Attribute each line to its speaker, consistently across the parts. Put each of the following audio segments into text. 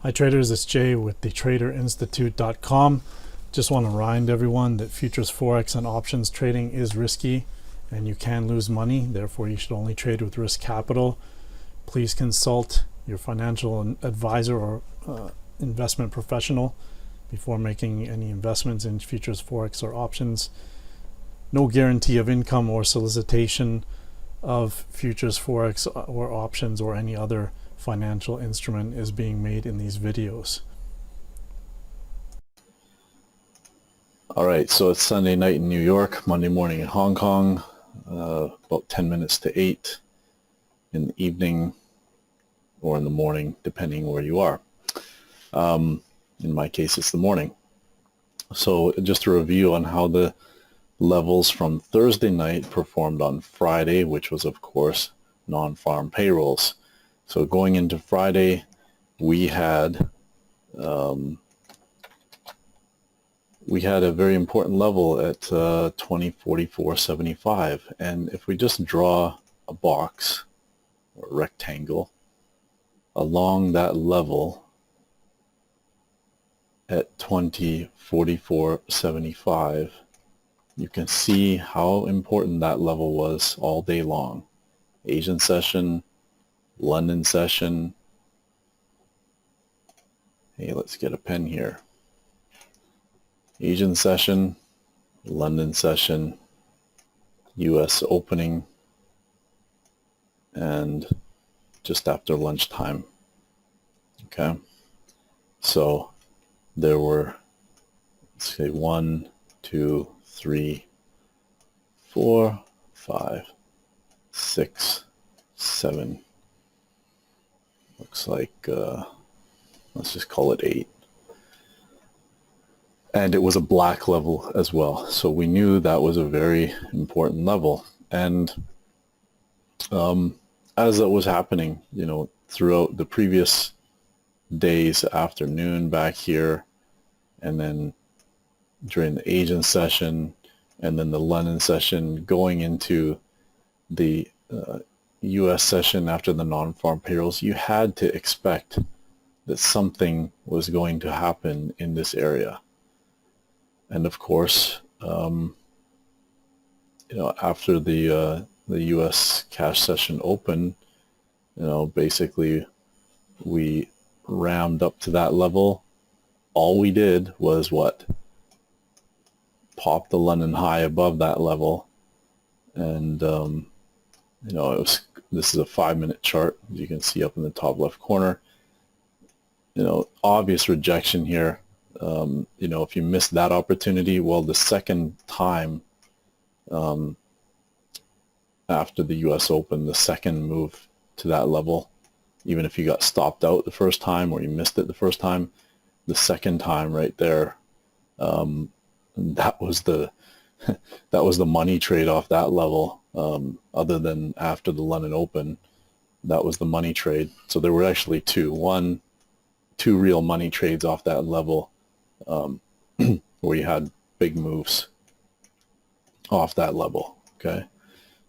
Speaker 1: Hi traders, it's Jay with thetraderinstitute.com. Just want to remind everyone that futures, forex, and options trading is risky and you can lose money. Therefore, you should only trade with risk capital. Please consult your financial advisor or investment professional before making any investments in futures, forex, or options. No guarantee of income or solicitation of futures, forex, or options or any other financial instrument is being made in these videos.
Speaker 2: All right, so it's Sunday night in New York, Monday morning in Hong Kong, about 10 minutes to 8 in the evening or in the morning, depending where you are. In my case, it's the morning. So just a review on how the levels from Thursday night performed on Friday, which was, of course, non-farm payrolls. So going into Friday, we had a very important level at 2044.75, and if we just draw a box or a rectangle along that level at 2044.75, you can see how important that level was all day long. Asian session, London session. Hey, let's get a pen here. Asian session, London session, US opening, and just after lunchtime. Okay, so there were, let's say, 1, 2, 3, 4, 5, 6, 7. Looks like, let's just call it 8. And it was a black level as well. So we knew that was a very important level. And as that was happening, throughout the previous days, afternoon back here, and then during the Asian session, and then the London session, going into the US session after the non-farm payrolls, you had to expect that something was going to happen in this area. And of course, after the U.S. cash session opened, basically we rammed up to that level. All we did was what? Pop the London high above that level, and this is a 5-minute chart, as you can see up in the top left corner. Obvious rejection here. If you missed that opportunity, well, the second time after the US Open, the second move to that level, even if you got stopped out the first time or you missed it the first time, the second time right there, that was the money trade off that level. Other than after the London Open, that was the money trade. So there were actually two real money trades off that level, where you had big moves off that level. Okay,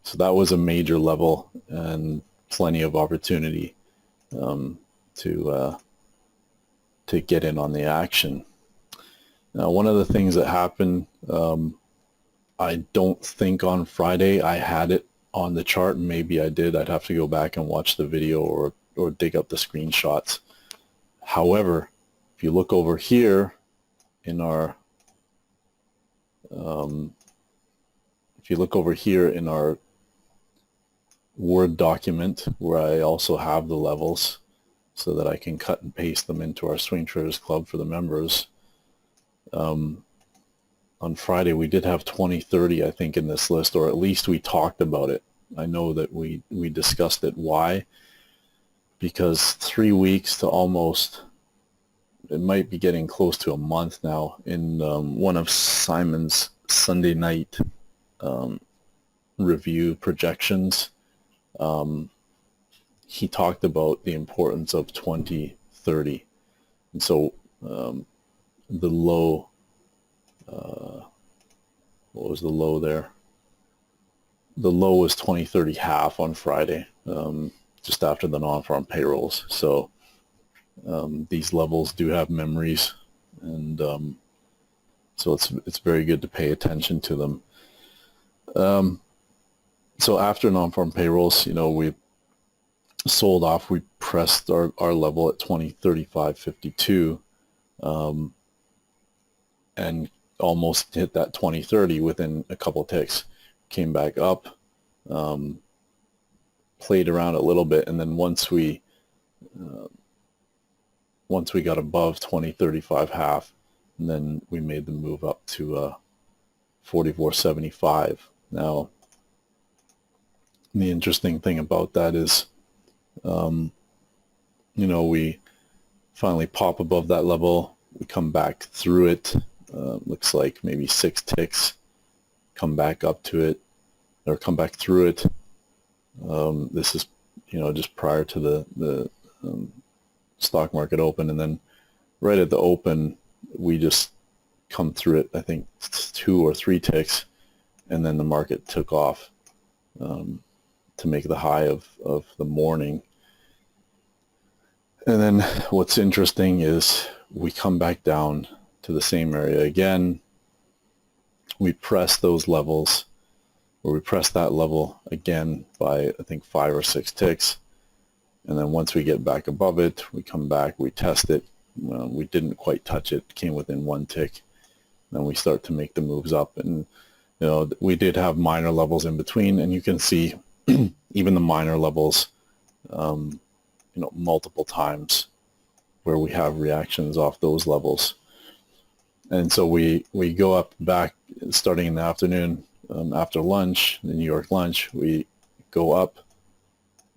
Speaker 2: so that was a major level and plenty of opportunity to get in on the action. Now, one of the things that happened, I don't think on Friday I had it on the chart. Maybe I did. I'd have to go back and watch the video or dig up the screenshots. However, if you look over here in our Word document, where I also have the levels so that I can cut and paste them into our Swing Traders Club for the members. On Friday we did have 2030, I think, in this list, or at least we talked about it. I know that we discussed it. Why? Because 3 weeks to almost, it might be getting close to a month now, in one of Simon's Sunday night review projections, he talked about the importance of 2030. And so the low, what was the low there? The low was 2030 half on Friday, just after the non-farm payrolls. So These levels do have memories, and so it's very good to pay attention to them. So after non-farm payrolls, we sold off. We pressed our level at 2035.52, and almost hit that 2030 within a couple of ticks. Came back up, played around a little bit, and then once we got above 2035 half, and then we made the move up to 44.75. Now, the interesting thing about that is, we finally pop above that level. We come back through it. Looks like maybe 6 ticks. Come back up to it, or come back through it. This is, just prior to the stock market open, and then right at the open, we just come through it. I think 2 or 3 ticks, and then the market took off to make the high of the morning. And then what's interesting is we come back down to the same area again. We press those levels, or we press that level again by, I think, 5 or 6 ticks. And then once we get back above it, we come back, we test it. We didn't quite touch it, came within 1 tick. Then we start to make the moves up. And, we did have minor levels in between, and you can see even the minor levels, multiple times where we have reactions off those levels. And so we go up back starting in the afternoon, after lunch, the New York lunch, we go up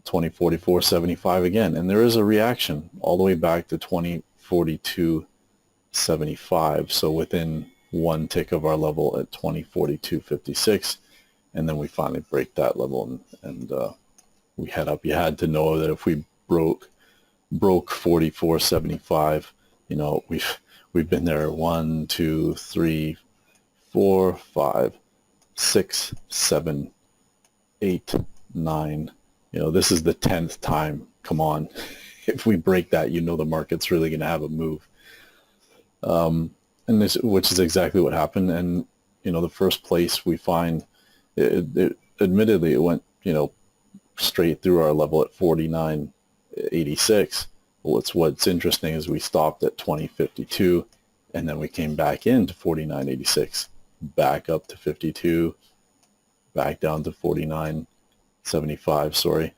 Speaker 2: 2044.75 again. And there is a reaction all the way back to 2042.75. So within 1 tick of our level at 2042.56. And then we finally break that level, and we head up. You had to know that if we broke 44.75, we've been there 1, 2, 3, 4, 5, 6, 7, 8, 9. This is the 10th time. Come on. If we break that, the market's really going to have a move. And this, which is exactly what happened. And, the first place we find, admittedly, it went, straight through our level at 49.86. What's interesting is we stopped at 20.52, and then we came back into 49.86, back up to 52, back down to 49.75. Sorry,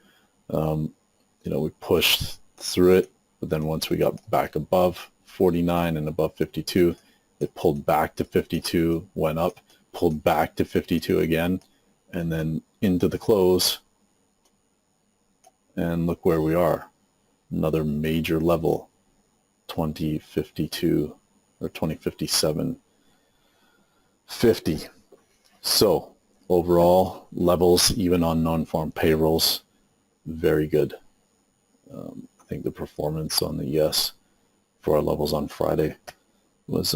Speaker 2: we pushed through it, but then once we got back above 49 and above 52, it pulled back to 52, went up, pulled back to 52 again, and then into the close. And look where we are. Another major level, 2052 or 2057.50. So overall levels, even on non-farm payrolls, very good. I think the performance on the ES for our levels on Friday was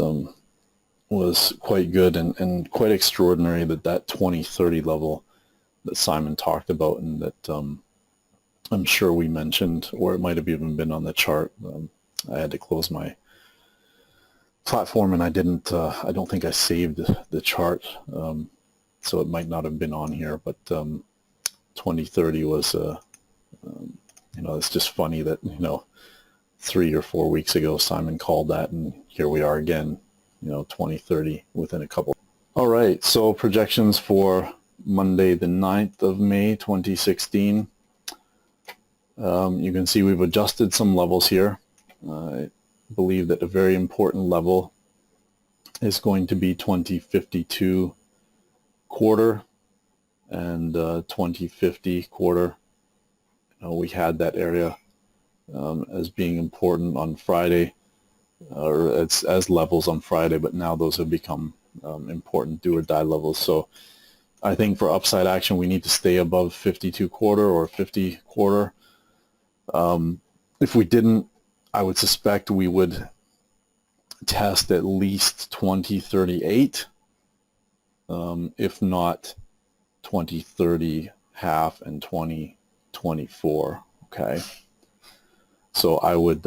Speaker 2: quite good, and quite extraordinary that 2030 level that Simon talked about, and that I'm sure we mentioned, or it might have even been on the chart. I had to close my platform, and I don't think I saved the chart, so it might not have been on here, but 2030 was, it's just funny that, 3 or 4 weeks ago, Simon called that, and here we are again, 2030 within a couple. All right, so projections for Monday, the 9th of May, 2016. You can see we've adjusted some levels here. I believe that a very important level is going to be 2052 quarter and 2050 quarter. We had that area as being important on Friday, or as levels on Friday, but now those have become important do or die levels. So I think for upside action, we need to stay above 52 quarter or 50 quarter. If we didn't, I would suspect we would test at least 2038, if not 2030 half and 2024. Okay. So I would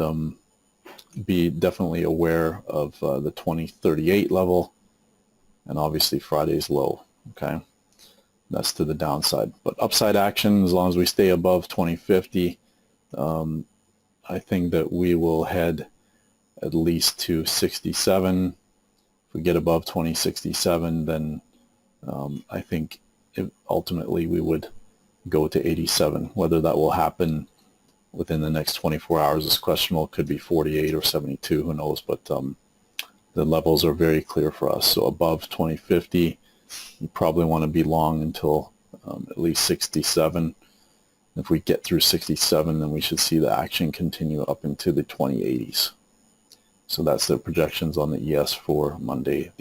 Speaker 2: be definitely aware of the 2038 level, and obviously Friday's low. Okay, that's to the downside. But upside action, as long as we stay above 2050, I think that we will head at least to 67. If we get above 2067, then I think ultimately we would go to 87. Whether that will happen within the next 24 hours is questionable. It could be 48 or 72, who knows, but the levels are very clear for us. So above 2050, you probably want to be long until at least 67. If we get through 67, then we should see the action continue up into the 2080s. So that's the projections on the ES for Monday.